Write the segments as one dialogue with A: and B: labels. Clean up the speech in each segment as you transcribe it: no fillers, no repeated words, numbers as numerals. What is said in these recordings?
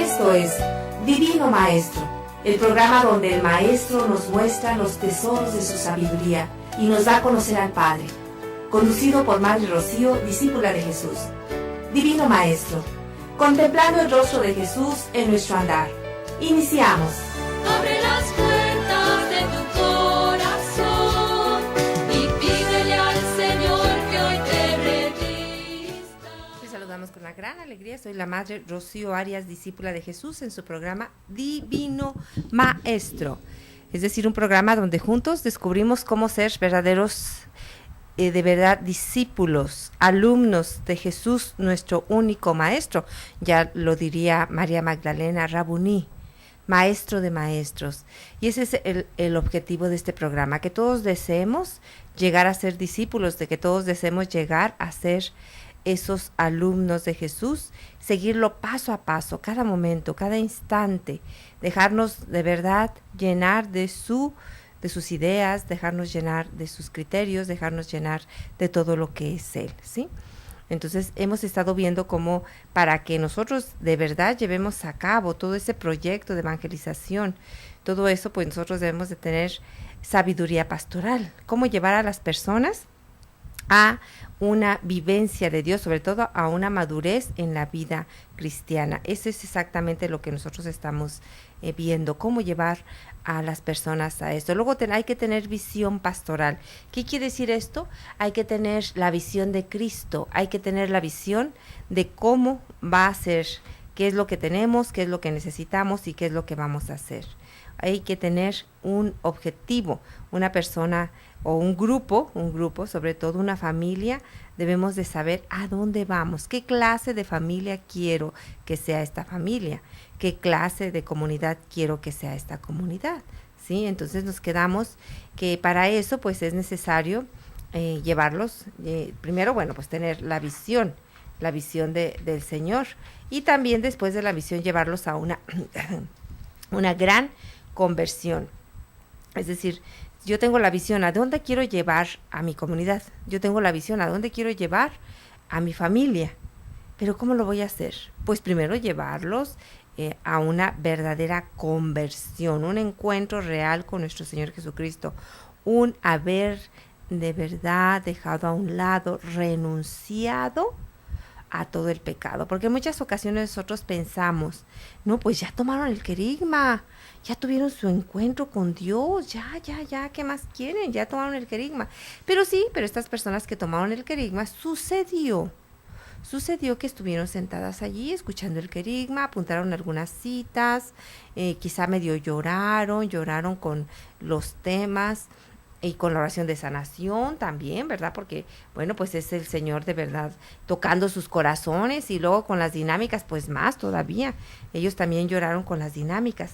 A: Esto es Divino Maestro, el programa donde el Maestro nos muestra los tesoros de su sabiduría y nos da a conocer al Padre. Conducido por Madre Rocío, discípula de Jesús. Divino Maestro, contemplando el rostro de Jesús en nuestro andar. Iniciamos.
B: Abre las puertas de tu corazón y pídele al Señor que hoy te revista.
C: Les saludamos con una gran alegría. Soy la Madre Rocío Arias, discípula de Jesús, en su programa Divino Maestro. Es decir, un programa donde juntos descubrimos cómo ser verdaderos, de verdad, discípulos, alumnos de Jesús, nuestro único Maestro. Ya lo diría María Magdalena Rabuní, Maestro de maestros. Y ese es el objetivo de este programa, que todos deseemos llegar a ser discípulos, de que todos deseemos llegar a ser esos alumnos de Jesús, seguirlo paso a paso, cada momento, cada instante, dejarnos de verdad llenar de sus ideas, dejarnos llenar de sus criterios, dejarnos llenar de todo lo que es Él, ¿sí? Entonces hemos estado viendo cómo para que nosotros de verdad llevemos a cabo todo ese proyecto de evangelización, todo eso, pues nosotros debemos de tener sabiduría pastoral, cómo llevar a las personas a una vivencia de Dios, sobre todo a una madurez en la vida cristiana. Eso es exactamente lo que nosotros estamos viendo, cómo llevar a las personas a esto. Luego hay que tener visión pastoral. ¿Qué quiere decir esto? Hay que tener la visión de Cristo, hay que tener la visión de cómo va a ser, qué es lo que tenemos, qué es lo que necesitamos y qué es lo que vamos a hacer. Hay que tener un objetivo, una persona o un grupo, sobre todo una familia, debemos de saber a dónde vamos, qué clase de familia quiero que sea esta familia, qué clase de comunidad quiero que sea esta comunidad, ¿sí? Entonces nos quedamos que para eso pues es necesario llevarlos, primero, bueno, pues tener la visión del Señor, y también después de la visión llevarlos a una gran conversión. Es decir, yo tengo la visión a dónde quiero llevar a mi comunidad, yo tengo la visión a dónde quiero llevar a mi familia, pero ¿cómo lo voy a hacer? Pues primero llevarlos a una verdadera conversión, un encuentro real con nuestro Señor Jesucristo, un haber de verdad dejado a un lado, renunciado a todo el pecado, porque en muchas ocasiones nosotros pensamos, no, pues ya tomaron el querigma, ya tuvieron su encuentro con Dios, ya, ¿qué más quieren? Ya tomaron el querigma. Pero sí, pero estas personas que tomaron el querigma, sucedió que estuvieron sentadas allí escuchando el querigma, apuntaron algunas citas, quizá medio lloraron con los temas, y con la oración de sanación también, ¿verdad? Porque, bueno, pues es el Señor de verdad tocando sus corazones, y luego con las dinámicas, pues más todavía. Ellos también lloraron con las dinámicas.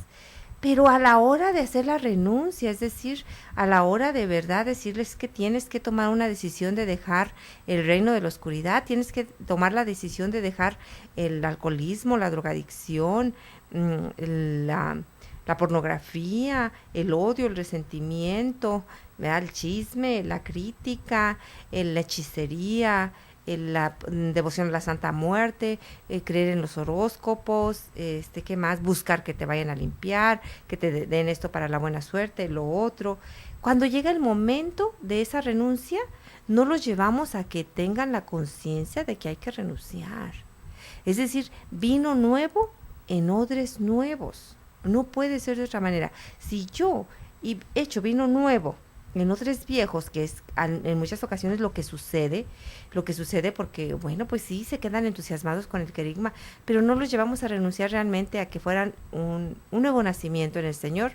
C: Pero a la hora de hacer la renuncia, es decir, a la hora de verdad decirles que tienes que tomar una decisión de dejar el reino de la oscuridad, tienes que tomar la decisión de dejar el alcoholismo, la drogadicción, la pornografía, el odio, el resentimiento, ¿verdad? El chisme, la crítica, la hechicería, la devoción a la Santa Muerte, creer en los horóscopos, ¿qué más? Buscar que te vayan a limpiar, que te den esto para la buena suerte, lo otro. Cuando llega el momento de esa renuncia, no los llevamos a que tengan la conciencia de que hay que renunciar. Es decir, vino nuevo en odres nuevos. No puede ser de otra manera. Si yo he hecho vino nuevo en odres viejos, que es en muchas ocasiones lo que sucede porque, bueno, pues sí, se quedan entusiasmados con el querigma, pero no los llevamos a renunciar realmente a que fueran un nuevo nacimiento en el Señor,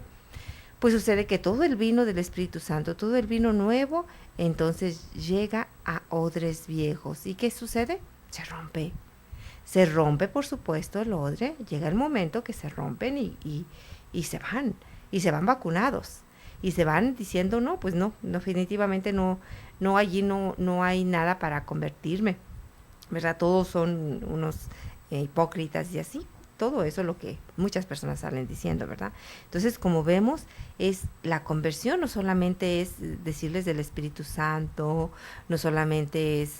C: pues sucede que todo el vino del Espíritu Santo, todo el vino nuevo, entonces llega a odres viejos. ¿Y qué sucede? Se rompe, por supuesto, el odre. Llega el momento que se rompen y se van vacunados. Y se van diciendo, no, pues no, definitivamente no, allí no hay nada para convertirme, ¿verdad? Todos son unos hipócritas y así. Todo eso es lo que muchas personas salen diciendo, ¿verdad? Entonces, como vemos, es la conversión, no solamente es decirles del Espíritu Santo, no solamente es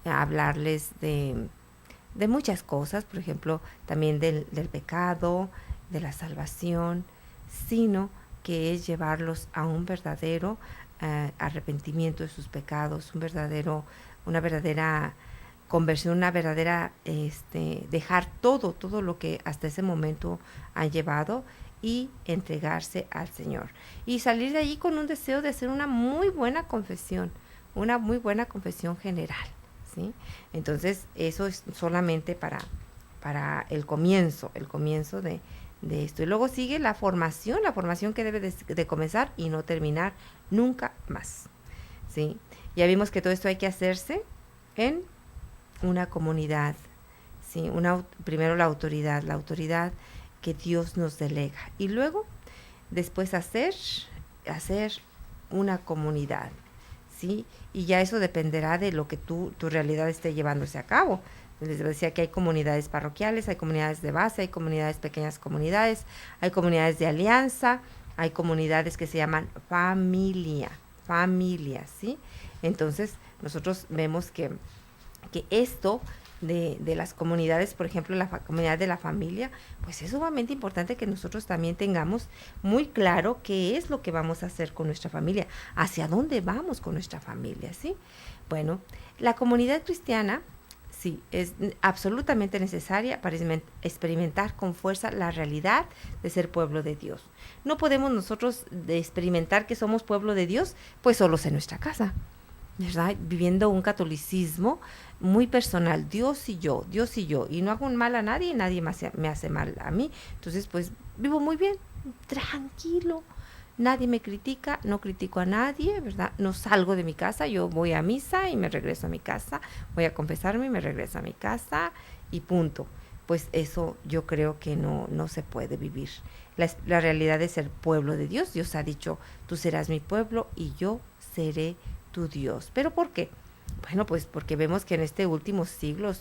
C: hablarles de de muchas cosas, por ejemplo, también del pecado, de la salvación, sino que es llevarlos a un verdadero arrepentimiento de sus pecados, una verdadera conversión, una verdadera dejar todo lo que hasta ese momento han llevado y entregarse al Señor. Y salir de allí con un deseo de hacer una muy buena confesión general, ¿sí? Entonces, eso es solamente para el comienzo de esto. Y luego sigue la formación que debe de comenzar y no terminar nunca más, ¿sí? Ya vimos que todo esto hay que hacerse en una comunidad, ¿sí? Primero la autoridad que Dios nos delega, y luego, después hacer una comunidad, ¿sí? Y ya eso dependerá de lo que tu realidad esté llevándose a cabo. Les decía que hay comunidades parroquiales, hay comunidades de base, hay pequeñas comunidades, hay comunidades de alianza, hay comunidades que se llaman familias, ¿sí? Entonces, nosotros vemos que esto de las comunidades, por ejemplo, la comunidad de la familia, pues es sumamente importante que nosotros también tengamos muy claro qué es lo que vamos a hacer con nuestra familia, hacia dónde vamos con nuestra familia, ¿sí? Bueno, la comunidad cristiana, sí, es absolutamente necesaria para experimentar con fuerza la realidad de ser pueblo de Dios. No podemos nosotros experimentar que somos pueblo de Dios, pues solos en nuestra casa, ¿verdad? Viviendo un catolicismo muy personal, Dios y yo, y no hago un mal a nadie y nadie me hace mal a mí. Entonces, pues vivo muy bien, tranquilo, nadie me critica, no critico a nadie, ¿verdad? No salgo de mi casa, yo voy a misa y me regreso a mi casa, voy a confesarme y me regreso a mi casa y punto. Pues eso yo creo que no se puede vivir. La realidad de ser pueblo de Dios, Dios ha dicho, tú serás mi pueblo y yo seré tu Dios. ¿Pero por qué? Bueno, pues porque vemos que en este último siglo,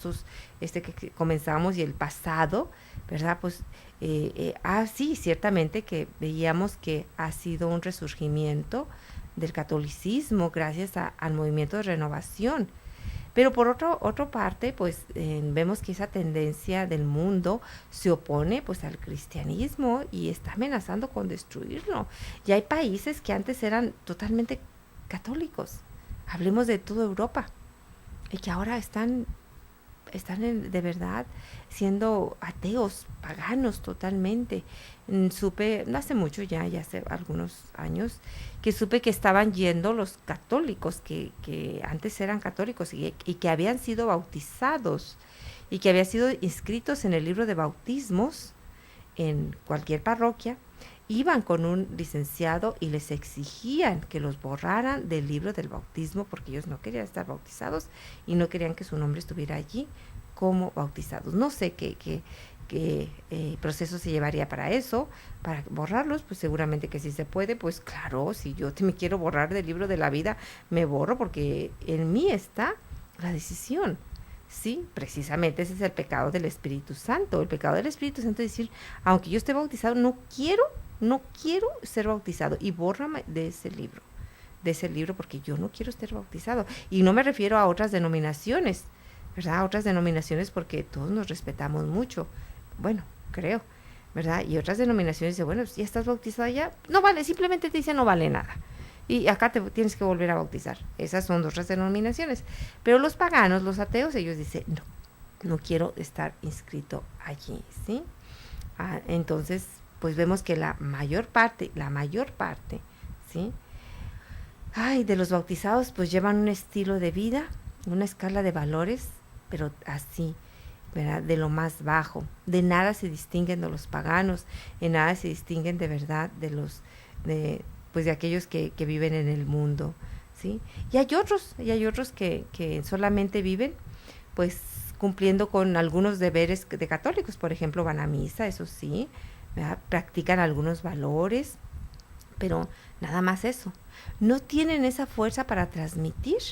C: que comenzamos y el pasado, ¿verdad? Pues sí, ciertamente que veíamos que ha sido un resurgimiento del catolicismo gracias al movimiento de renovación. Pero por otra parte, pues vemos que esa tendencia del mundo se opone pues al cristianismo y está amenazando con destruirlo. Y hay países que antes eran totalmente católicos, hablemos de toda Europa, y que ahora están de verdad siendo ateos, paganos totalmente. Supe, no hace mucho ya hace algunos años, que supe que estaban yendo los católicos, que antes eran católicos y que habían sido bautizados y que habían sido inscritos en el libro de bautismos en cualquier parroquia, iban con un licenciado y les exigían que los borraran del libro del bautismo porque ellos no querían estar bautizados y no querían que su nombre estuviera allí como bautizados. No sé qué proceso se llevaría para eso, para borrarlos. Pues seguramente que sí se puede. Pues claro, si yo me quiero borrar del libro de la vida, me borro porque en mí está la decisión. Sí, precisamente ese es el pecado del Espíritu Santo. El pecado del Espíritu Santo es decir, aunque yo esté bautizado, no quiero ser bautizado y bórrame de ese libro porque yo no quiero ser bautizado. Y no me refiero a otras denominaciones, ¿verdad? A otras denominaciones porque todos nos respetamos mucho, bueno, creo, ¿verdad? Y otras denominaciones dicen, bueno, si ya estás bautizado ya, no vale, simplemente te dicen no vale nada. Y acá te tienes que volver a bautizar. Esas son otras denominaciones. Pero los paganos, los ateos, ellos dicen, no quiero estar inscrito allí, ¿sí? Entonces, pues vemos que la mayor parte, ¿sí? De los bautizados, pues llevan un estilo de vida, una escala de valores, pero así, ¿verdad? De lo más bajo. De nada se distinguen de los paganos, en nada se distinguen de verdad de aquellos que viven en el mundo, ¿sí? Y hay otros que solamente viven, pues, cumpliendo con algunos deberes de católicos. Por ejemplo, van a misa, eso sí, ¿verdad? Practican algunos valores, pero nada más eso. No tienen esa fuerza para transmitir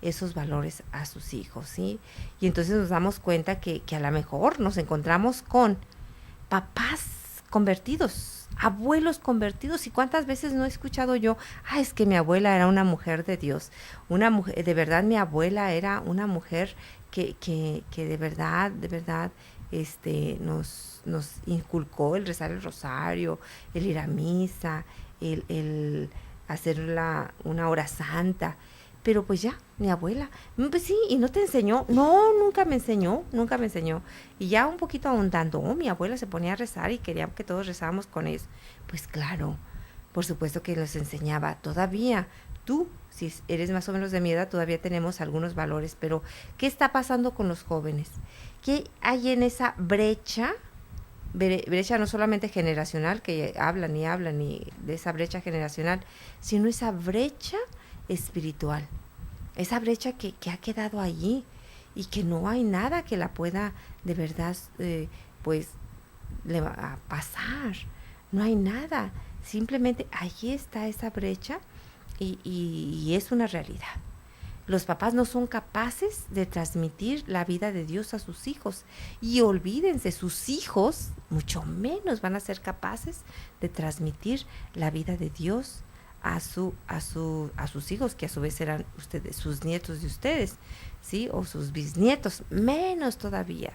C: esos valores a sus hijos, ¿sí? Y entonces nos damos cuenta que a lo mejor nos encontramos con papás convertidos abuelos convertidos. ¿Y cuántas veces no he escuchado yo? Es que mi abuela era una mujer de Dios, una mujer, de verdad mi abuela era una mujer que de verdad, nos inculcó el rezar el rosario, el ir a misa, el hacer una hora santa. Pero pues ya, mi abuela, pues sí, y no te enseñó, no, nunca me enseñó. Y ya un poquito ahondando, mi abuela se ponía a rezar y quería que todos rezáramos con ellos. Pues claro, por supuesto que los enseñaba. Todavía, tú, si eres más o menos de mi edad, todavía tenemos algunos valores, pero ¿qué está pasando con los jóvenes? ¿Qué hay en esa brecha no solamente generacional, que hablan y de esa brecha generacional, sino esa brecha espiritual, esa brecha que ha quedado allí y que no hay nada que la pueda de verdad pues le va a pasar, no hay nada, simplemente allí está esa brecha y es una realidad. Los papás no son capaces de transmitir la vida de Dios a sus hijos. Y olvídense, sus hijos mucho menos van a ser capaces de transmitir la vida de Dios a sus hijos, que a su vez serán ustedes, sus nietos de ustedes, ¿sí? O sus bisnietos, menos todavía.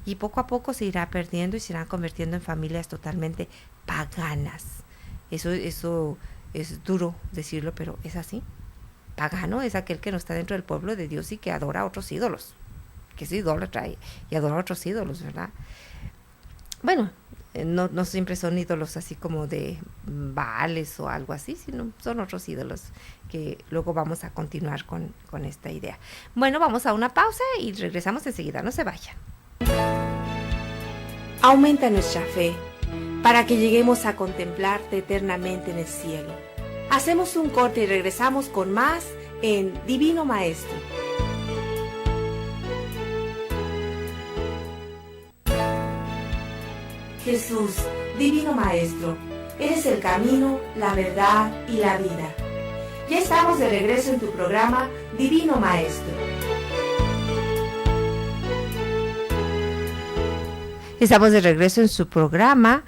C: Y poco a poco se irá perdiendo y se irán convirtiendo en familias totalmente paganas. Eso es duro decirlo, pero es así. Pagano es aquel que no está dentro del pueblo de Dios y que adora a otros ídolos, que es idólatra y adora a otros ídolos, ¿verdad? Bueno, no siempre son ídolos así como de Baales o algo así, sino son otros ídolos que luego vamos a continuar con esta idea. Bueno, vamos a una pausa y regresamos enseguida, no se vayan.
A: Aumenta nuestra fe para que lleguemos a contemplarte eternamente en el cielo. Hacemos un corte y regresamos con más en Divino Maestro. Jesús, Divino Maestro, eres el camino, la verdad y la vida. Ya estamos de regreso en tu programa Divino Maestro.
C: Estamos de regreso en su programa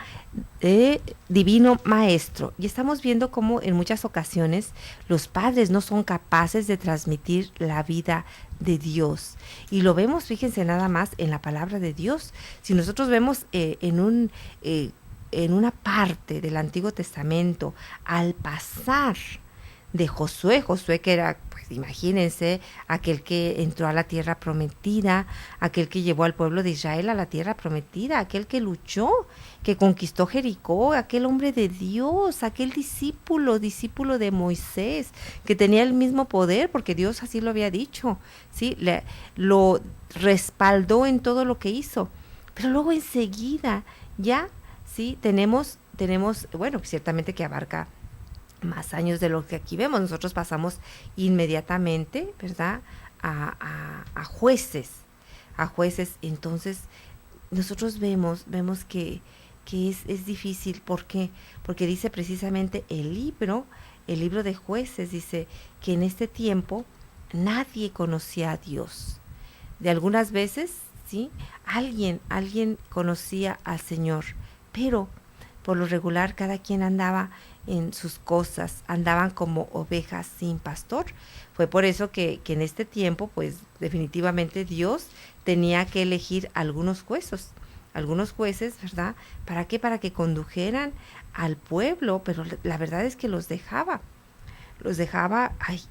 C: Divino Maestro y estamos viendo cómo en muchas ocasiones los padres no son capaces de transmitir la vida de Dios y lo vemos, fíjense nada más en la palabra de Dios. Si nosotros vemos en una parte del Antiguo Testamento, al pasar de Josué que era, pues imagínense, aquel que entró a la tierra prometida, aquel que llevó al pueblo de Israel a la tierra prometida, aquel que luchó, que conquistó Jericó, aquel hombre de Dios, aquel discípulo de Moisés, que tenía el mismo poder, porque Dios así lo había dicho, ¿sí? Lo respaldó en todo lo que hizo. Pero luego enseguida, ya, ¿sí? Tenemos, bueno, ciertamente que abarca más años de lo que aquí vemos. Nosotros pasamos inmediatamente, ¿verdad?, a jueces. Entonces nosotros vemos que es difícil. ¿Por qué? Porque dice precisamente el libro de Jueces, dice que en este tiempo nadie conocía a Dios. De algunas veces, ¿sí?, alguien conocía al Señor, pero por lo regular cada quien andaba en sus cosas, andaban como ovejas sin pastor. Fue por eso que en este tiempo, pues definitivamente Dios tenía que elegir algunos jueces, ¿verdad? ¿Para qué? Para que condujeran al pueblo, pero la verdad es que los dejaba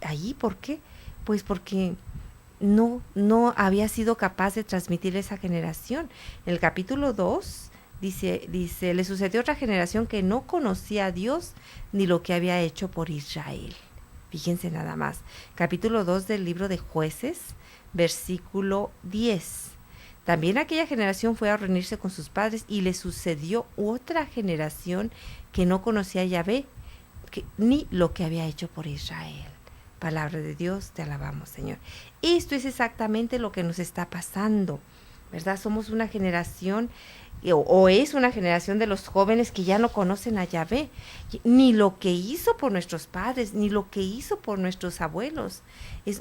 C: allí. ¿Por qué? Pues porque no había sido capaz de transmitir esa generación. En el capítulo 2 dice, le sucedió otra generación que no conocía a Dios ni lo que había hecho por Israel. Fíjense nada más. Capítulo 2 del libro de Jueces, versículo 10. También aquella generación fue a reunirse con sus padres y le sucedió otra generación que no conocía a Yahvé ni lo que había hecho por Israel. Palabra de Dios, te alabamos, Señor. Esto es exactamente lo que nos está pasando, ¿verdad? Somos una generación o es una generación de los jóvenes que ya no conocen a Yahvé, ni lo que hizo por nuestros padres, ni lo que hizo por nuestros abuelos.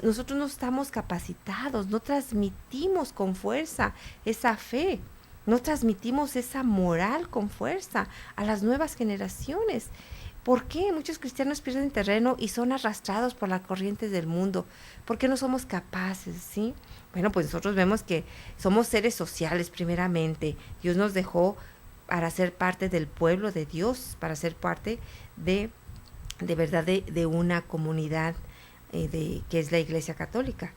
C: Nosotros no estamos capacitados, no transmitimos con fuerza esa fe. no transmitimos esa moral con fuerza a las nuevas generaciones. ¿Por qué muchos cristianos pierden terreno y son arrastrados por las corrientes del mundo? ¿Por qué no somos capaces, sí? Bueno, pues nosotros vemos que somos seres sociales primeramente. Dios nos dejó para ser parte del pueblo de Dios, para ser parte de verdad de una comunidad que es la Iglesia Católica.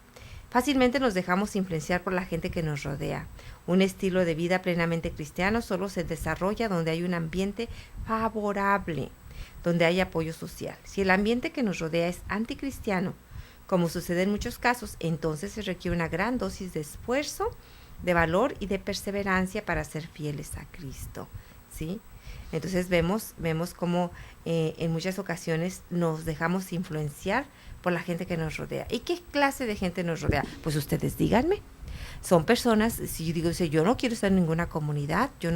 C: Fácilmente nos dejamos influenciar por la gente que nos rodea. Un estilo de vida plenamente cristiano solo se desarrolla donde hay un ambiente favorable, donde hay apoyo social. Si el ambiente que nos rodea es anticristiano, como sucede en muchos casos, entonces se requiere una gran dosis de esfuerzo, de valor y de perseverancia para ser fieles a Cristo, ¿sí? Entonces vemos cómo en muchas ocasiones nos dejamos influenciar por la gente que nos rodea. ¿Y qué clase de gente nos rodea? Pues ustedes díganme. Son personas, si yo digo, yo no quiero estar en ninguna comunidad, yo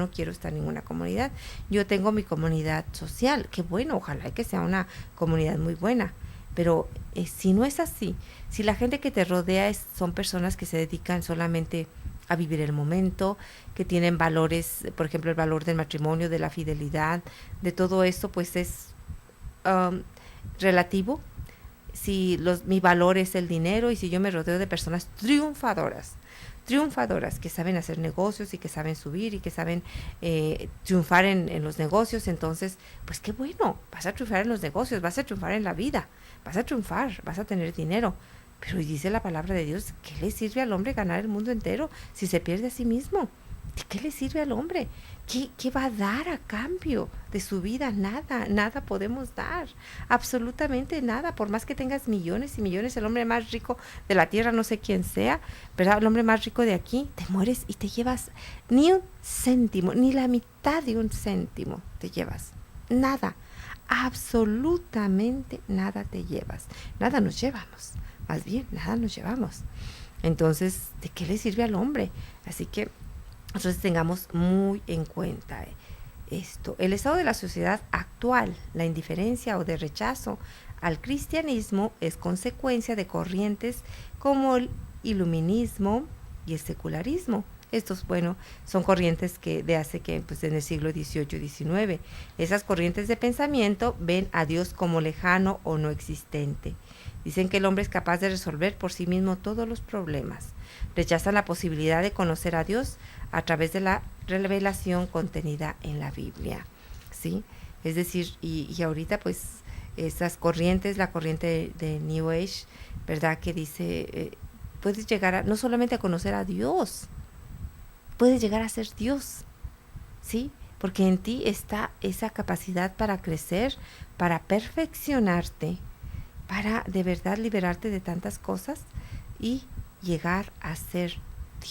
C: tengo mi comunidad social, qué bueno, ojalá que sea una comunidad muy buena, pero si no es así, si la gente que te rodea son personas que se dedican solamente a vivir el momento, que tienen valores, por ejemplo, el valor del matrimonio, de la fidelidad, de todo esto, pues es relativo. Si mi valor es el dinero y si yo me rodeo de personas triunfadoras que saben hacer negocios y que saben subir y que saben triunfar en los negocios, entonces, pues qué bueno, vas a triunfar en los negocios, vas a triunfar en la vida, vas a triunfar, vas a tener dinero. Pero dice la palabra de Dios, ¿qué le sirve al hombre ganar el mundo entero si se pierde a sí mismo? ¿De qué le sirve al hombre? ¿Qué va a dar a cambio de su vida? Nada podemos dar, absolutamente nada. Por más que tengas millones y millones, el hombre más rico de la tierra, no sé quién sea, ¿verdad? El hombre más rico de aquí, te mueres y te llevas ni un céntimo, ni la mitad de un céntimo te llevas. Nada, absolutamente nada te llevas. Nada nos llevamos, más bien, nada nos llevamos. Entonces, ¿de qué le sirve al hombre? Así que nosotros tengamos muy en cuenta esto. El estado de la sociedad actual, la indiferencia o de rechazo al cristianismo es consecuencia de corrientes como el iluminismo y el secularismo. Estos, son corrientes de hace que, pues en el siglo XVIII, XIX. Esas corrientes de pensamiento ven a Dios como lejano o no existente. Dicen que el hombre es capaz de resolver por sí mismo todos los problemas. Rechazan la posibilidad de conocer a Dios a través de la revelación contenida en la Biblia, ¿sí? Es decir, y ahorita pues esas corrientes, la corriente de New Age, ¿verdad? Que dice, puedes llegar no solamente a conocer a Dios, puedes llegar a ser Dios, ¿sí? Porque en ti está esa capacidad para crecer, para perfeccionarte, para de verdad liberarte de tantas cosas y llegar a ser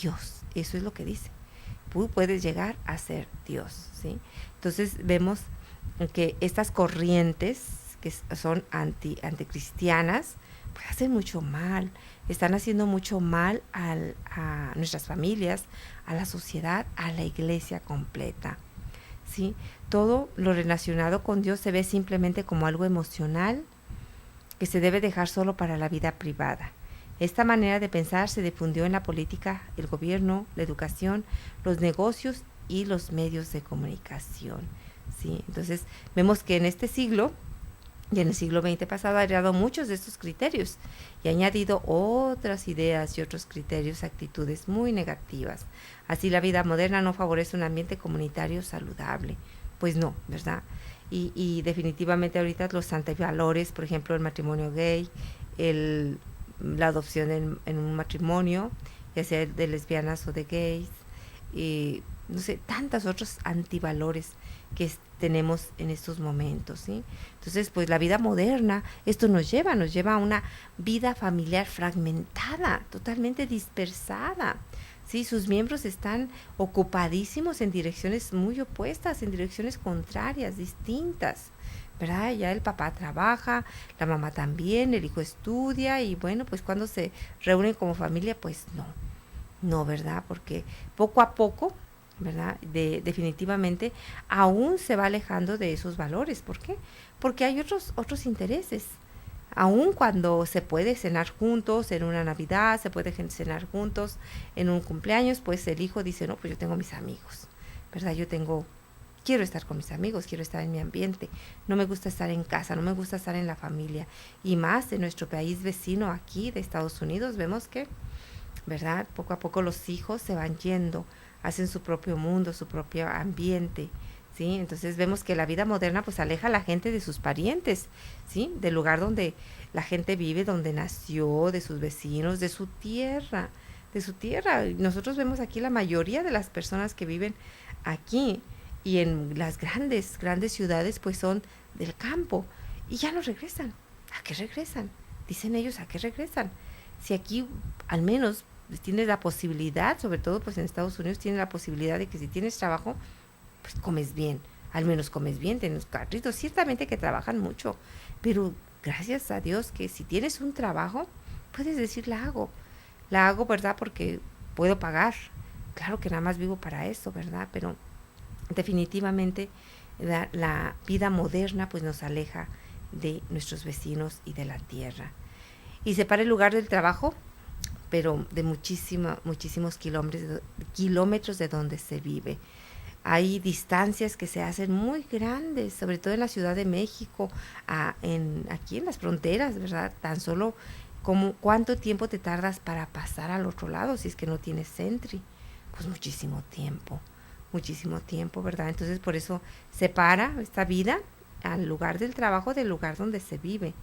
C: Dios. Eso es lo que dice. Tú puedes llegar a ser Dios, ¿sí? Entonces vemos que estas corrientes que son anticristianas, pues hacen mucho mal, están haciendo mucho mal a nuestras familias, a la sociedad, a la iglesia completa, ¿sí? Todo lo relacionado con Dios se ve simplemente como algo emocional que se debe dejar solo para la vida privada. Esta manera de pensar se difundió en la política, el gobierno, la educación, los negocios y los medios de comunicación, ¿sí? Entonces, vemos que en este siglo y en el siglo XX pasado ha heredado muchos de estos criterios y ha añadido otras ideas y otros criterios, actitudes muy negativas. Así la vida moderna no favorece un ambiente comunitario saludable. Pues no, ¿verdad? Y definitivamente ahorita los antivalores, por ejemplo, el matrimonio gay, la adopción en un matrimonio, ya sea de lesbianas o de gays, y no sé, tantos otros antivalores que tenemos en estos momentos, ¿sí? Entonces, pues la vida moderna, esto nos lleva a una vida familiar fragmentada, totalmente dispersada, ¿sí? Sus miembros están ocupadísimos en direcciones muy opuestas, en direcciones contrarias, distintas, ¿verdad? Ya el papá trabaja, la mamá también, el hijo estudia y pues cuando se reúnen como familia, pues no, ¿verdad? Porque poco a poco, ¿verdad? Definitivamente aún se va alejando de esos valores. ¿Por qué? Porque hay otros intereses, Aun cuando se puede cenar juntos en una Navidad, se puede cenar juntos en un cumpleaños, pues el hijo dice, no, pues yo tengo mis amigos, ¿verdad? Quiero estar con mis amigos, quiero estar en mi ambiente, no me gusta estar en casa, no me gusta estar en la familia. Y más en nuestro país vecino aquí de Estados Unidos, vemos que, ¿verdad? Poco a poco los hijos se van yendo, hacen su propio mundo, su propio ambiente, ¿sí? Entonces vemos que la vida moderna pues aleja a la gente de sus parientes, ¿sí? Del lugar donde la gente vive, donde nació, de sus vecinos, de su tierra, Nosotros vemos aquí la mayoría de las personas que viven aquí y en las grandes ciudades pues son del campo y ya no regresan. ¿A qué regresan? Dicen ellos, ¿a qué regresan? Si aquí al menos tienes la posibilidad, sobre todo pues en Estados Unidos tienes la posibilidad de que si tienes trabajo, pues comes bien, al menos comes bien, tienes carritos, ciertamente que trabajan mucho, pero gracias a Dios que si tienes un trabajo, puedes decir la hago, ¿verdad? Porque puedo pagar, claro que nada más vivo para eso, ¿verdad? Pero definitivamente la vida moderna pues nos aleja de nuestros vecinos y de la tierra. Y separa el lugar del trabajo, pero de muchísimos kilómetros de donde se vive. Hay distancias que se hacen muy grandes, sobre todo en la Ciudad de México, aquí en las fronteras, ¿verdad? Tan solo cuánto tiempo te tardas para pasar al otro lado si es que no tienes Sentry. Pues muchísimo tiempo, ¿verdad? Entonces por eso separa esta vida al lugar del trabajo del lugar donde se vive.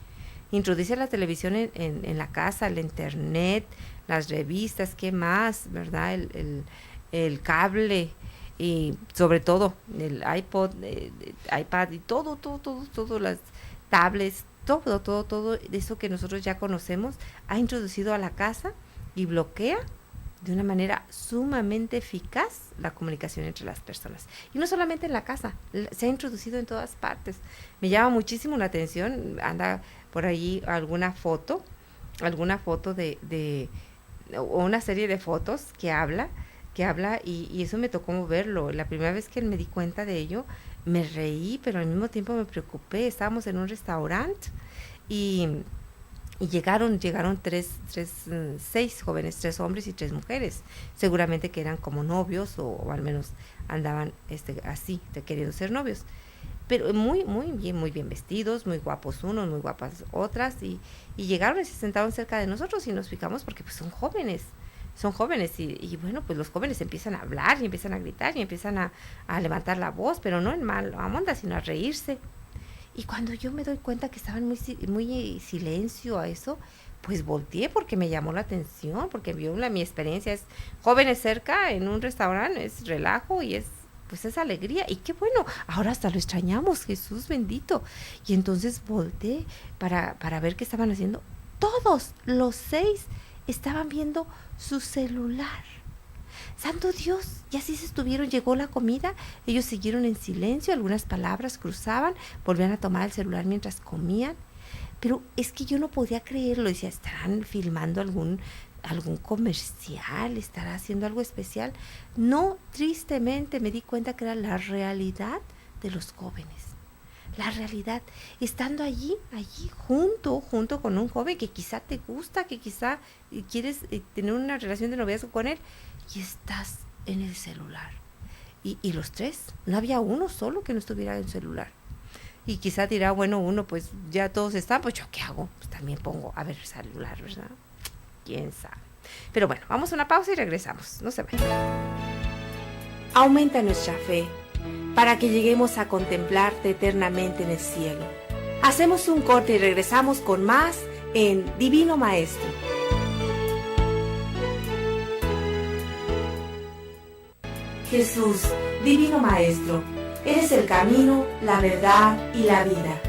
C: Introduce la televisión en la casa, el internet, las revistas, ¿qué más? ¿Verdad? El cable y sobre todo el iPad y todo, las tablets, todo eso que nosotros ya conocemos, ha introducido a la casa y bloquea de una manera sumamente eficaz la comunicación entre las personas. Y no solamente en la casa, se ha introducido en todas partes. Me llama muchísimo la atención, anda por allí alguna foto o una serie de fotos que habla y eso me tocó verlo. La primera vez que me di cuenta de ello, me reí, pero al mismo tiempo me preocupé. Estábamos en un restaurante y llegaron 6 jóvenes, 3 hombres y 3 mujeres. Seguramente que eran como novios o al menos andaban así, queriendo ser novios. Pero muy bien vestidos, muy guapos unos, muy guapas otras. Y llegaron y se sentaron cerca de nosotros y nos fijamos porque pues son jóvenes y bueno, pues los jóvenes empiezan a hablar y empiezan a gritar y empiezan a levantar la voz, pero no en mal onda, sino a reírse. Y cuando yo me doy cuenta que estaban muy silencio a eso, pues volteé porque me llamó la atención, porque mi experiencia es jóvenes cerca en un restaurante, es relajo y es alegría. Y qué bueno, ahora hasta lo extrañamos, Jesús bendito. Y entonces volteé para ver qué estaban haciendo. Todos los 6 estaban viendo su celular. Santo Dios, y así se estuvieron, llegó la comida, ellos siguieron en silencio, algunas palabras cruzaban, volvían a tomar el celular mientras comían, pero es que yo no podía creerlo, decía, ¿estarán filmando algún comercial? ¿Estará haciendo algo especial? No, tristemente me di cuenta que era la realidad de los jóvenes. La realidad, estando allí junto con un joven que quizá te gusta, que quizá quieres tener una relación de noviazgo con él, y estás en el celular. Y los 3, no había uno solo que no estuviera en el celular. Y quizá dirá, bueno, uno, pues ya todos están, pues yo qué hago, pues también pongo a ver el celular, ¿verdad? Quién sabe. Pero bueno, vamos a una pausa y regresamos, no se vayan.
A: Aumenta nuestra fe para que lleguemos a contemplarte eternamente en el cielo. Hacemos un corte y regresamos con más en Divino Maestro. Jesús, Divino Maestro, eres el camino, la verdad y la vida.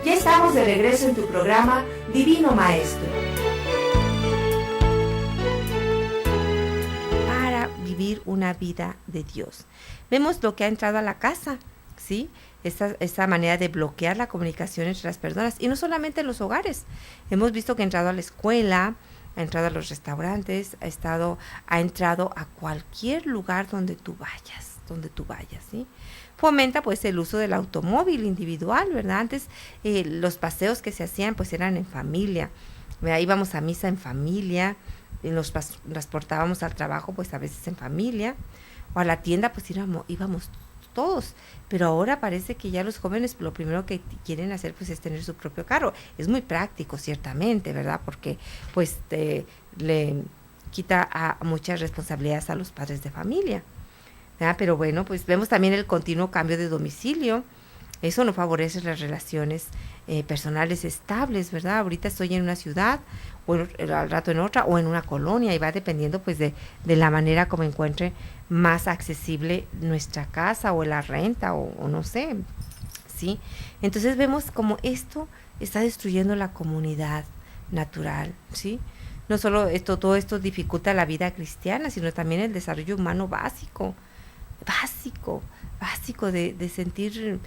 A: Ya estamos de regreso en tu programa Divino Maestro.
C: Para vivir una vida de Dios. Vemos lo que ha entrado a la casa, ¿sí? Esta manera de bloquear la comunicación entre las personas. Y no solamente en los hogares. Hemos visto que ha entrado a la escuela, ha entrado a los restaurantes, ha entrado a cualquier lugar donde tú vayas. donde tú vayas, ¿sí? Fomenta pues el uso del automóvil individual, ¿verdad? Antes los paseos que se hacían pues eran en familia, ¿verdad? Íbamos a misa en familia, y nos transportábamos al trabajo pues a veces en familia, o a la tienda pues íbamos todos, pero ahora parece que ya los jóvenes lo primero que quieren hacer pues es tener su propio carro. Es muy práctico ciertamente, ¿verdad? Porque pues le quita a muchas responsabilidades a los padres de familia, ¿verdad? Pero bueno, pues vemos también el continuo cambio de domicilio. Eso no favorece las relaciones personales estables, ¿verdad? Ahorita estoy en una ciudad, o al rato en otra, o en una colonia, y va dependiendo pues de la manera como encuentre más accesible nuestra casa, o la renta, o no sé, ¿sí? Entonces vemos como esto está destruyendo la comunidad natural, ¿sí? No solo todo esto dificulta la vida cristiana, sino también el desarrollo humano básico de sentir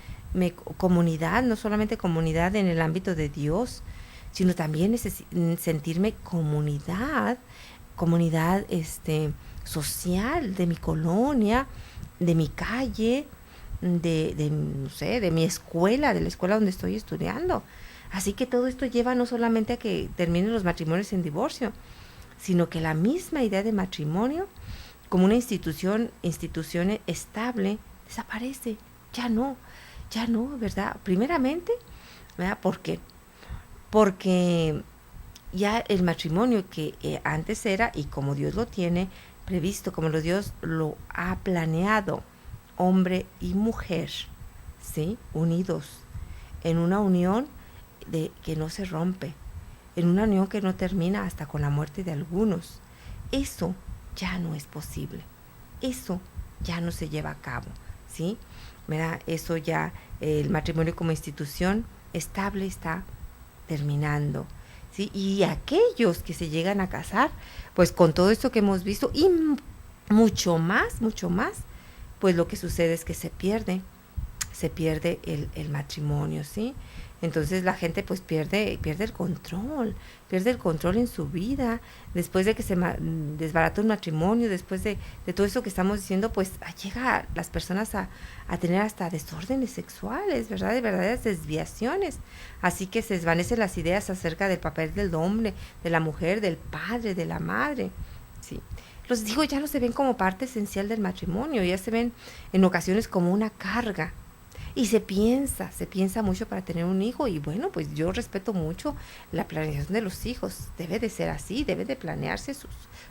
C: comunidad, no solamente comunidad en el ámbito de Dios, sino también sentirme comunidad social de mi colonia, de mi calle, no sé, de mi escuela, de la escuela donde estoy estudiando. Así que todo esto lleva no solamente a que terminen los matrimonios en divorcio, sino que la misma idea de matrimonio como una institución estable desaparece. Ya no, ¿verdad? Primeramente, ¿verdad? ¿Por qué? Porque ya el matrimonio que antes era, y como Dios lo tiene previsto, como Dios lo ha planeado, hombre y mujer, ¿sí? Unidos en una unión que no se rompe, en una unión que no termina hasta con la muerte de algunos. Eso ya no es posible, eso ya no se lleva a cabo, ¿sí? ¿Verdad? Eso ya, el matrimonio como institución estable está terminando, ¿sí? Y aquellos que se llegan a casar, pues con todo esto que hemos visto y mucho más, pues lo que sucede es que se pierde el matrimonio, ¿sí? Entonces la gente pues pierde el control en su vida, después de que se desbarata un matrimonio, después de todo eso que estamos diciendo, pues llega las personas a tener hasta desórdenes sexuales, ¿verdad? De verdaderas desviaciones. Así que se desvanecen las ideas acerca del papel del hombre, de la mujer, del padre, de la madre, ¿sí? Los hijos ya no se ven como parte esencial del matrimonio, ya se ven en ocasiones como una carga. Y se piensa mucho para tener un hijo, y bueno, pues yo respeto mucho la planeación de los hijos, debe de ser así, debe de planearse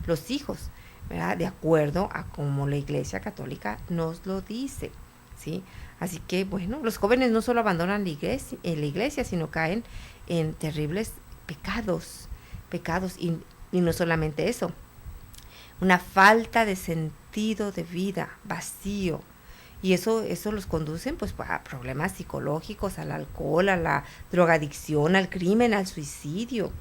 C: los hijos, ¿verdad? De acuerdo a como la Iglesia Católica nos lo dice, ¿sí? Así que bueno, los jóvenes no solo abandonan la iglesia, sino caen en terribles pecados, y no solamente eso, una falta de sentido de vida, vacío. Y eso los conducen pues a problemas psicológicos, al alcohol, a la drogadicción, al crimen, al suicidio,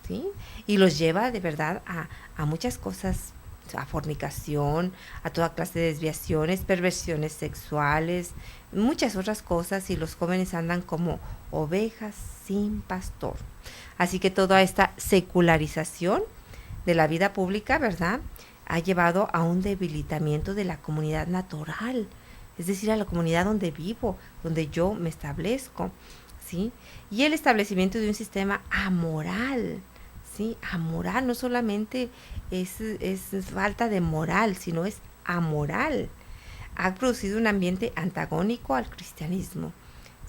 C: ¿sí? Y los lleva de verdad a muchas cosas, a fornicación, a toda clase de desviaciones, perversiones sexuales, muchas otras cosas, y los jóvenes andan como ovejas sin pastor. Así que toda esta secularización de la vida pública, ¿verdad?, ha llevado a un debilitamiento de la comunidad natural, es decir, a la comunidad donde vivo, donde yo me establezco, ¿sí? Y el establecimiento de un sistema amoral, ¿sí? Amoral, no solamente es falta de moral, sino es amoral. Ha producido un ambiente antagónico al cristianismo,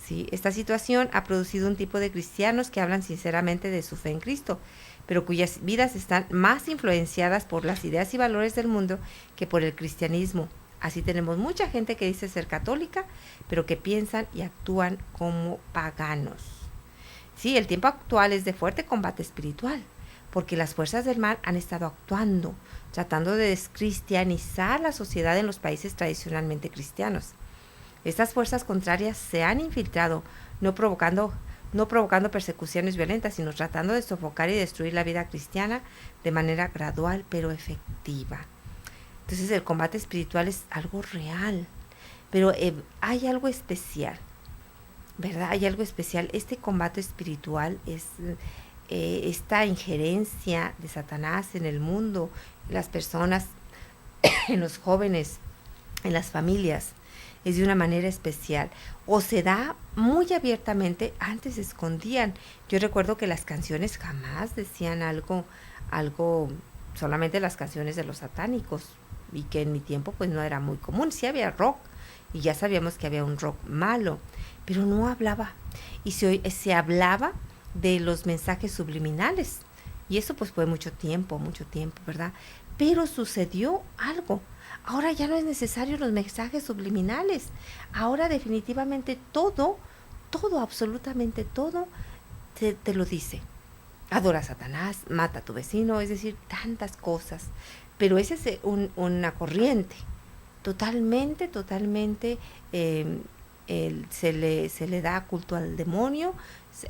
C: ¿sí? Esta situación ha producido un tipo de cristianos que hablan sinceramente de su fe en Cristo, pero cuyas vidas están más influenciadas por las ideas y valores del mundo que por el cristianismo. Así tenemos mucha gente que dice ser católica, pero que piensan y actúan como paganos. Sí, el tiempo actual es de fuerte combate espiritual, porque las fuerzas del mal han estado actuando, tratando de descristianizar la sociedad en los países tradicionalmente cristianos. Estas fuerzas contrarias se han infiltrado, no provocando persecuciones violentas, sino tratando de sofocar y destruir la vida cristiana de manera gradual pero efectiva. Entonces el combate espiritual es algo real, pero hay algo especial, ¿verdad? Hay algo especial. Este combate espiritual es esta injerencia de Satanás en el mundo, en las personas, en los jóvenes, en las familias es de una manera especial, o se da muy abiertamente. Antes se escondían. Yo recuerdo que las canciones jamás decían algo, solamente las canciones de los satánicos, y que en mi tiempo pues no era muy común. Sí había rock, y ya sabíamos que había un rock malo, pero no hablaba, y se hablaba de los mensajes subliminales, y eso pues fue mucho tiempo, ¿verdad? Pero sucedió algo. Ahora ya no es necesario los mensajes subliminales. Ahora definitivamente todo, absolutamente todo, te lo dice. Adora a Satanás, mata a tu vecino, es decir, tantas cosas. Pero esa es una corriente. Totalmente, se le da culto al demonio,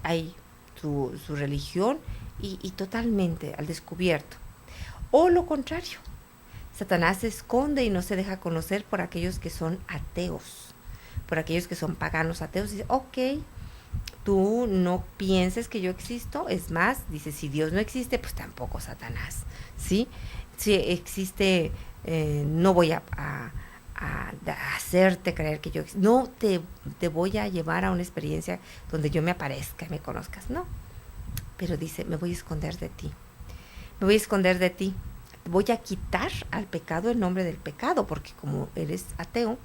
C: hay su religión, y totalmente al descubierto. O lo contrario, Satanás se esconde y no se deja conocer por aquellos que son ateos, por aquellos que son paganos ateos. Dice, ok, tú no pienses que yo existo. Es más, dice, si Dios no existe, pues tampoco Satanás, ¿sí? Si existe, no voy a hacerte creer que yo existo. No te voy a llevar a una experiencia donde yo me aparezca y me conozcas, no. Pero dice, me voy a esconder de ti. Me voy a esconder de ti. Voy a quitar al pecado el nombre del pecado, porque como eres ateo,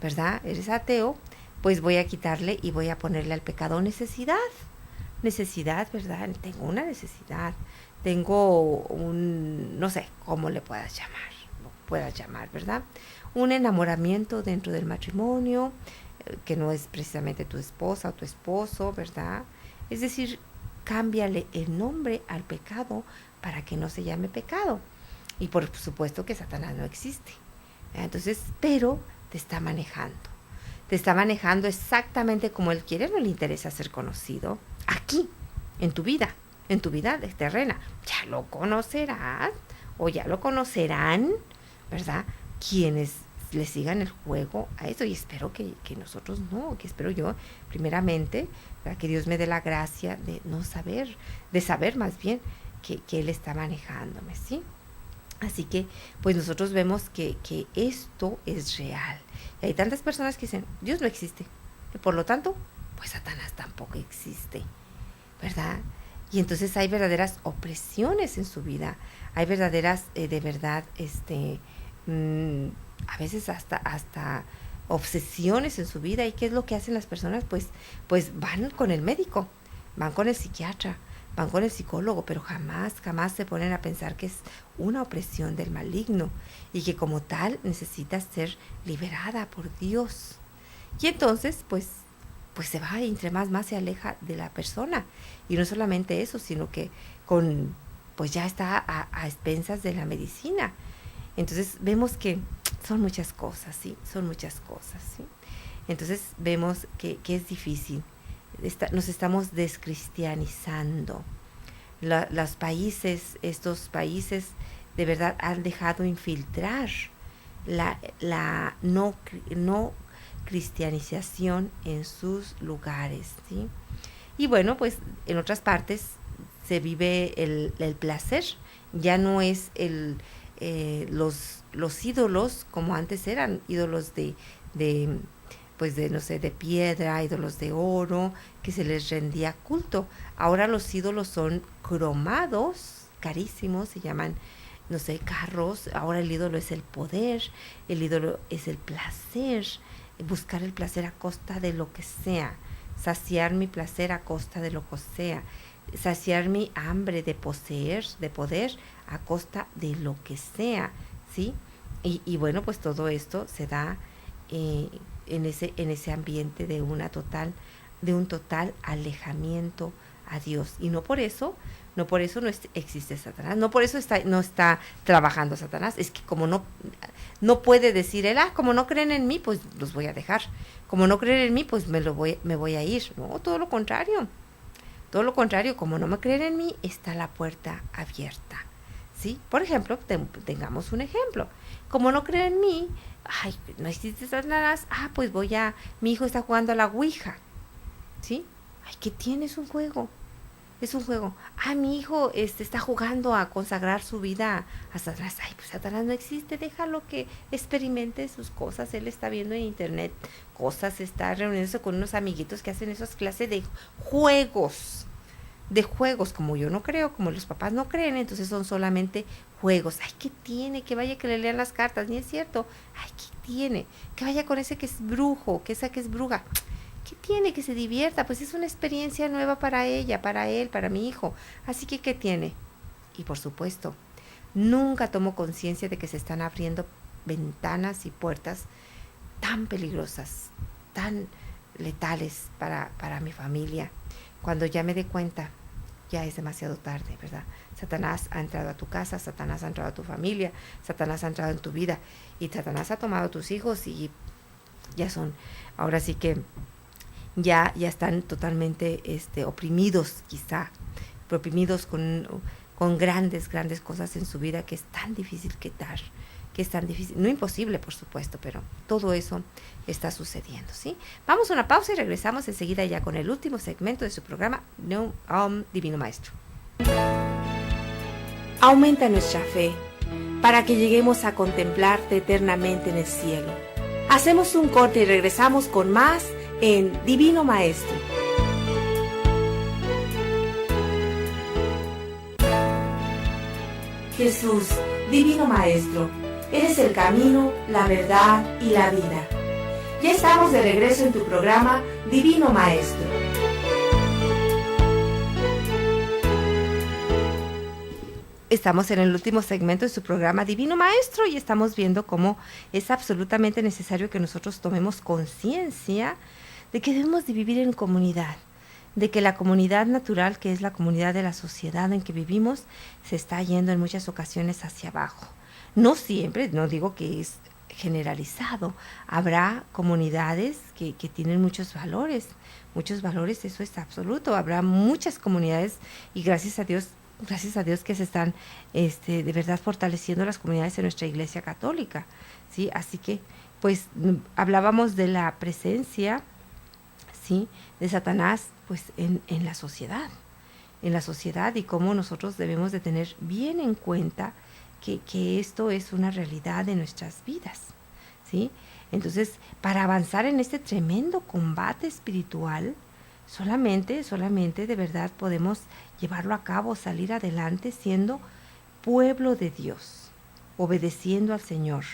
C: ¿verdad? Eres ateo, pues voy a quitarle y voy a ponerle al pecado necesidad. Necesidad, ¿verdad? Tengo una necesidad. Tengo no sé cómo le puedas llamar, ¿verdad? Un enamoramiento dentro del matrimonio, que no es precisamente tu esposa o tu esposo, ¿verdad? Es decir, cámbiale el nombre al pecado para que no se llame pecado. Y por supuesto que Satanás no existe. Entonces, pero te está manejando. Te está manejando exactamente como él quiere. No le interesa ser conocido aquí, en tu vida terrena. Ya lo conocerás, o ya lo conocerán, ¿verdad? Quienes le sigan el juego a eso. Y espero que nosotros no, que espero yo, primeramente, para que Dios me dé la gracia de no saber, de saber más bien que Él está manejándome, ¿sí? Así que, pues nosotros vemos que esto es real. Y hay tantas personas que dicen, Dios no existe. Y por lo tanto, pues Satanás tampoco existe, ¿verdad? Y entonces hay verdaderas opresiones en su vida. Hay verdaderas, de verdad, a veces hasta obsesiones en su vida. ¿Y qué es lo que hacen las personas? Pues van con el médico, van con el psiquiatra, van con el psicólogo, pero jamás se ponen a pensar que es una opresión del maligno y que como tal necesita ser liberada por Dios. Y entonces, pues se va, y entre más se aleja de la persona. Y no solamente eso, sino que pues ya está a expensas de la medicina. Entonces vemos que son muchas cosas, ¿sí? ¿Sí? Entonces vemos que es difícil. Nos estamos descristianizando. Estos países de verdad han dejado infiltrar la no cristianización en sus lugares, ¿sí? Y bueno, pues en otras partes se vive el placer. Ya no es los ídolos como antes eran, ídolos de no sé, de piedra, ídolos de oro, que se les rendía culto. Ahora los ídolos son cromados, carísimos, se llaman, no sé, carros. Ahora el ídolo es el poder, el ídolo es el placer, buscar el placer a costa de lo que sea, saciar mi placer a costa de lo que sea, saciar mi hambre de poseer, de poder a costa de lo que sea, ¿sí? Y bueno, pues todo esto se da en ese ambiente de un total alejamiento a Dios. Y no por eso no existe Satanás, no por eso no está trabajando Satanás. Es que como no puede decir él, como no creen en mí, pues los voy a dejar. Como no creen en mí, pues me voy a ir. No, todo lo contrario, como no me creen en mí, está la puerta abierta, ¿sí? Por ejemplo, tengamos un ejemplo. Como no creen en mí, no existe Satanás, pues mi hijo está jugando a la Ouija, ¿sí? ¿Qué tienes un juego? Es un juego. Ah, mi hijo está jugando a consagrar su vida a Satanás. Ay, pues Satanás no existe, déjalo que experimente sus cosas. Él está viendo en internet cosas, está reuniéndose con unos amiguitos que hacen esas clases de juegos. De juegos, como yo no creo, como los papás no creen, entonces son solamente juegos. Ay, ¿qué tiene? Que vaya que le lean las cartas, ni es cierto. Ay, ¿qué tiene? Que vaya con ese que es brujo, que esa que es bruja. ¿Qué tiene? Que se divierta, pues es una experiencia nueva para ella, para él, para mi hijo. Así que, ¿qué tiene? Y por supuesto, nunca tomo conciencia de que se están abriendo ventanas y puertas tan peligrosas, tan letales para mi familia. Cuando ya me dé cuenta, ya es demasiado tarde, ¿verdad? Satanás ha entrado a tu casa, Satanás ha entrado a tu familia, Satanás ha entrado en tu vida y Satanás ha tomado a tus hijos y ya son, ahora sí que ya están totalmente oprimidos, quizá, oprimidos con grandes cosas en su vida que es tan difícil quitar, que es tan difícil, no imposible por supuesto, pero todo eso está sucediendo, ¿sí? Vamos a una pausa y regresamos enseguida ya con el último segmento de su programa Divino Maestro.
A: Aumenta nuestra fe para que lleguemos a contemplarte eternamente en el cielo. Hacemos un corte y regresamos con más en Divino Maestro. Jesús, Divino Maestro, eres el camino, la verdad y la vida. Ya estamos de regreso en tu programa Divino Maestro.
C: Estamos en el último segmento de su programa Divino Maestro y estamos viendo cómo es absolutamente necesario que nosotros tomemos conciencia de que debemos de vivir en comunidad, de que la comunidad natural, que es la comunidad de la sociedad en que vivimos, se está yendo en muchas ocasiones hacia abajo. No siempre, no digo que es generalizado, habrá comunidades que tienen muchos valores, eso es absoluto, habrá muchas comunidades y gracias a Dios que se están de verdad fortaleciendo las comunidades en nuestra Iglesia Católica, ¿sí? Así que, pues, hablábamos de la presencia, ¿sí?, de Satanás, pues, en la sociedad, y cómo nosotros debemos de tener bien en cuenta que esto es una realidad de nuestras vidas, ¿sí? Entonces, para avanzar en este tremendo combate espiritual, solamente de verdad podemos llevarlo a cabo, salir adelante siendo pueblo de Dios, obedeciendo al Señor,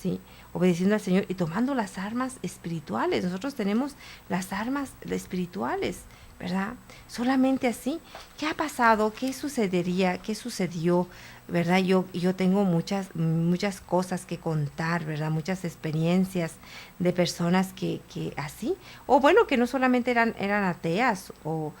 C: ¿sí? Obedeciendo al Señor y tomando las armas espirituales. Nosotros tenemos las armas espirituales, ¿verdad? Solamente así. ¿Qué ha pasado? ¿Qué sucedería? ¿Qué sucedió? ¿Verdad? Yo tengo muchas cosas que contar, ¿verdad? Muchas experiencias de personas que así, o bueno, que no solamente eran ateas o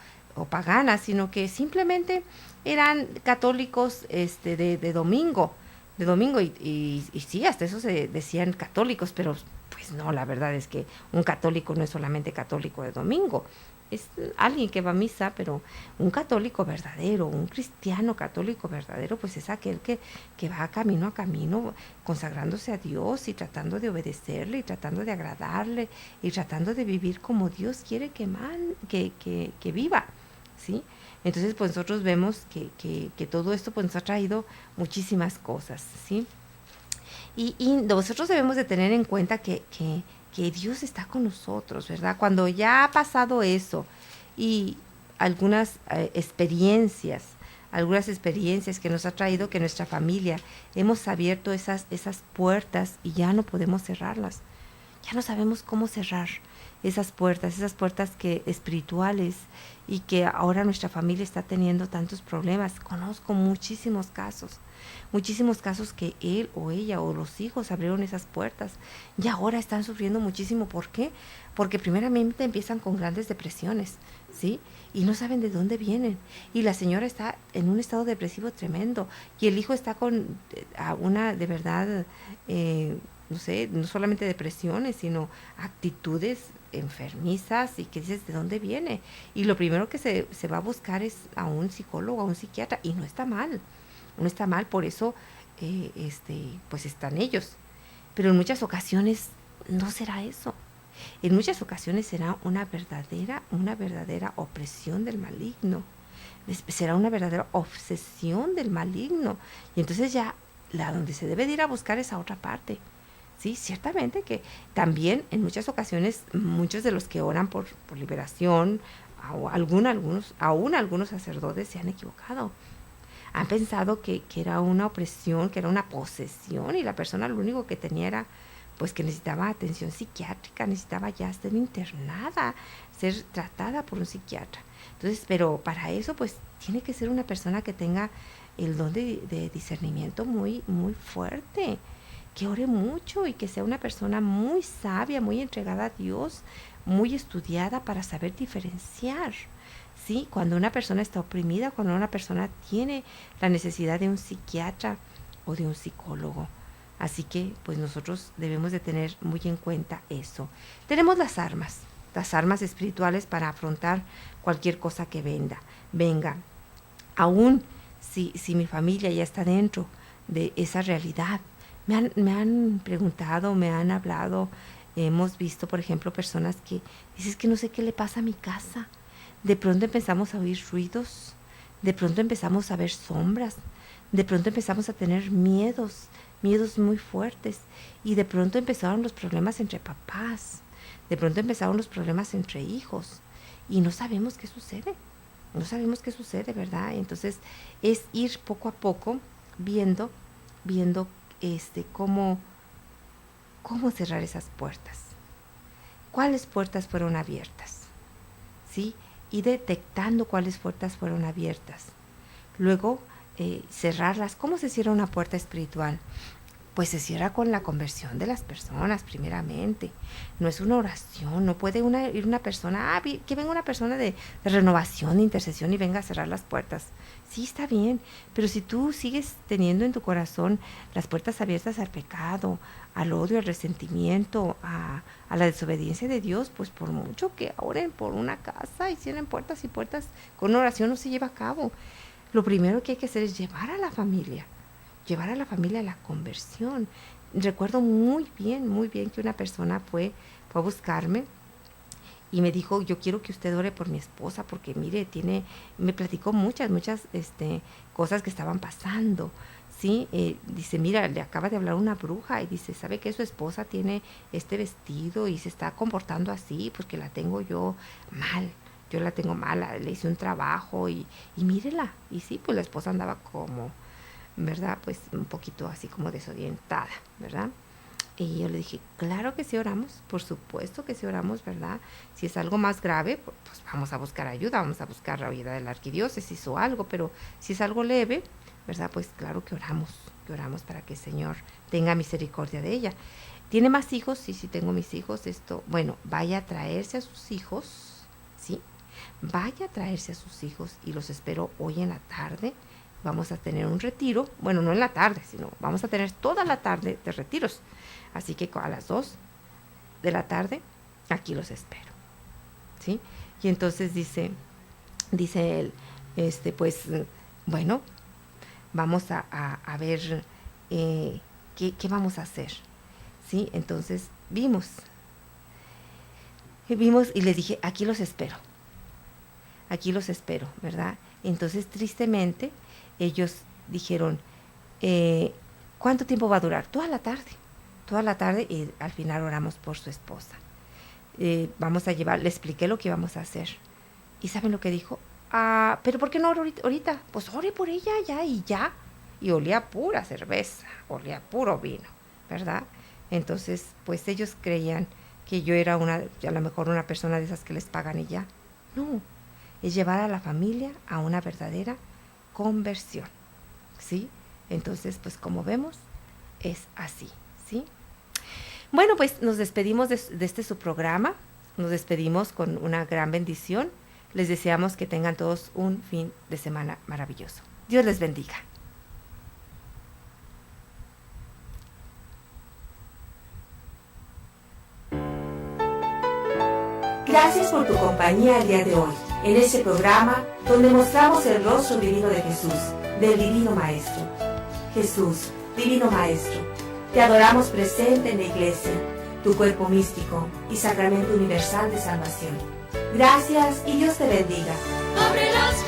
C: paganas, sino que simplemente eran católicos de domingo, y sí, hasta eso se decían católicos, pero pues no, la verdad es que un católico no es solamente católico de domingo, es alguien que va a misa, pero un católico verdadero, un cristiano católico verdadero, pues es aquel que va camino a camino, consagrándose a Dios y tratando de obedecerle y tratando de agradarle y tratando de vivir como Dios quiere que viva, ¿sí? Entonces, pues nosotros vemos que todo esto pues nos ha traído muchísimas cosas, ¿sí? Y nosotros debemos de tener en cuenta que Dios está con nosotros, ¿verdad? Cuando ya ha pasado eso y algunas experiencias que nos ha traído que nuestra familia hemos abierto esas puertas y ya no podemos cerrarlas. Ya no sabemos cómo cerrar esas puertas que espirituales y que ahora nuestra familia está teniendo tantos problemas. Conozco muchísimos casos que él o ella o los hijos abrieron esas puertas y ahora están sufriendo muchísimo. ¿Por qué? Porque primeramente empiezan con grandes depresiones, ¿sí? Y no saben de dónde vienen. Y la señora está en un estado depresivo tremendo y el hijo está con una, de verdad, no sé, no solamente depresiones, sino actitudes enfermizas y que dices, ¿de dónde viene? Y lo primero que se va a buscar es a un psicólogo, a un psiquiatra, y no está mal, por eso pues están ellos. Pero en muchas ocasiones no será eso. En muchas ocasiones será una verdadera opresión del maligno. será una verdadera obsesión del maligno. Y entonces ya donde se debe de ir a buscar esa otra parte. Sí, ciertamente que también en muchas ocasiones muchos de los que oran por liberación, algunos sacerdotes se han equivocado. Han pensado que era una opresión, que era una posesión, y la persona lo único que tenía era pues que necesitaba atención psiquiátrica, necesitaba ya ser internada, ser tratada por un psiquiatra. Entonces, pero para eso pues tiene que ser una persona que tenga el don de discernimiento muy, muy fuerte, que ore mucho y que sea una persona muy sabia, muy entregada a Dios, muy estudiada para saber diferenciar, ¿sí? Cuando una persona está oprimida, cuando una persona tiene la necesidad de un psiquiatra o de un psicólogo. Así que pues nosotros debemos de tener muy en cuenta eso. Tenemos las armas espirituales para afrontar cualquier cosa que venga. Aún si mi familia ya está dentro de esa realidad, me han preguntado, me han hablado, hemos visto, por ejemplo, personas que dices que no sé qué le pasa a mi casa. De pronto empezamos a oír ruidos, de pronto empezamos a ver sombras, de pronto empezamos a tener miedos muy fuertes, y de pronto empezaron los problemas entre papás, de pronto empezaron los problemas entre hijos, y no sabemos qué sucede, ¿verdad? Entonces es ir poco a poco viendo cómo cerrar esas puertas, cuáles puertas fueron abiertas, ¿sí? Y detectando cuáles puertas fueron abiertas. Luego cerrarlas. ¿Cómo se cierra una puerta espiritual? Pues se cierra con la conversión de las personas primeramente. No es una oración, no puede ir una persona, que venga una persona de renovación, de intercesión y venga a cerrar las puertas. Sí, está bien, pero si tú sigues teniendo en tu corazón las puertas abiertas al pecado, al odio, al resentimiento, a la desobediencia de Dios, pues por mucho que oren por una casa y cierren puertas y puertas, con una oración no se lleva a cabo. Lo primero que hay que hacer es llevar a la familia a la conversión. Recuerdo muy bien que una persona fue a buscarme y me dijo, yo quiero que usted ore por mi esposa, porque mire, me platicó muchas cosas que estaban pasando, ¿sí? Dice, mira, le acaba de hablar una bruja, y dice, ¿sabe que su esposa tiene este vestido y se está comportando así? Porque la tengo yo mal. Yo la tengo mala, le hice un trabajo y mírela. Y sí, pues la esposa andaba como, ¿verdad? Pues un poquito así como desorientada, ¿verdad? Y yo le dije, claro que sí oramos, por supuesto que sí oramos, ¿verdad? Si es algo más grave, pues vamos a buscar ayuda, vamos a buscar la ayuda de la arquidiócesis o algo, pero si es algo leve, ¿verdad? Pues claro que oramos para que el Señor tenga misericordia de ella. ¿Tiene más hijos? Sí, tengo mis hijos. Bueno, vaya a traerse a sus hijos, ¿sí? Vaya a traerse a sus hijos y los espero hoy en la tarde. Vamos a tener un retiro, bueno, no en la tarde, sino vamos a tener toda la tarde de retiros. Así que a las 2 de la tarde aquí los espero, ¿sí? Y entonces dice él, pues, bueno, vamos a ver qué vamos a hacer, ¿sí? Entonces vimos y les dije, aquí los espero, ¿verdad? Entonces, tristemente, ellos dijeron, ¿cuánto tiempo va a durar? Toda la tarde, y al final oramos por su esposa. Vamos a le expliqué lo que íbamos a hacer. ¿Y saben lo que dijo? ¿Pero por qué no oro ahorita? Pues ore por ella ya. Y olía pura cerveza, olía puro vino, ¿verdad? Entonces, pues ellos creían que yo era a lo mejor una persona de esas que les pagan y ya. No, es llevar a la familia a una verdadera conversión, ¿sí? Entonces, pues como vemos, es así, ¿sí? Bueno, pues nos despedimos de su programa, nos despedimos con una gran bendición. Les deseamos que tengan todos un fin de semana maravilloso. Dios les bendiga.
A: Gracias por tu compañía el día de hoy, en este programa donde mostramos el rostro divino de Jesús, del Divino Maestro. Jesús, Divino Maestro, te adoramos presente en la Iglesia, tu cuerpo místico y sacramento universal de salvación. Gracias y Dios te bendiga.
B: Abre las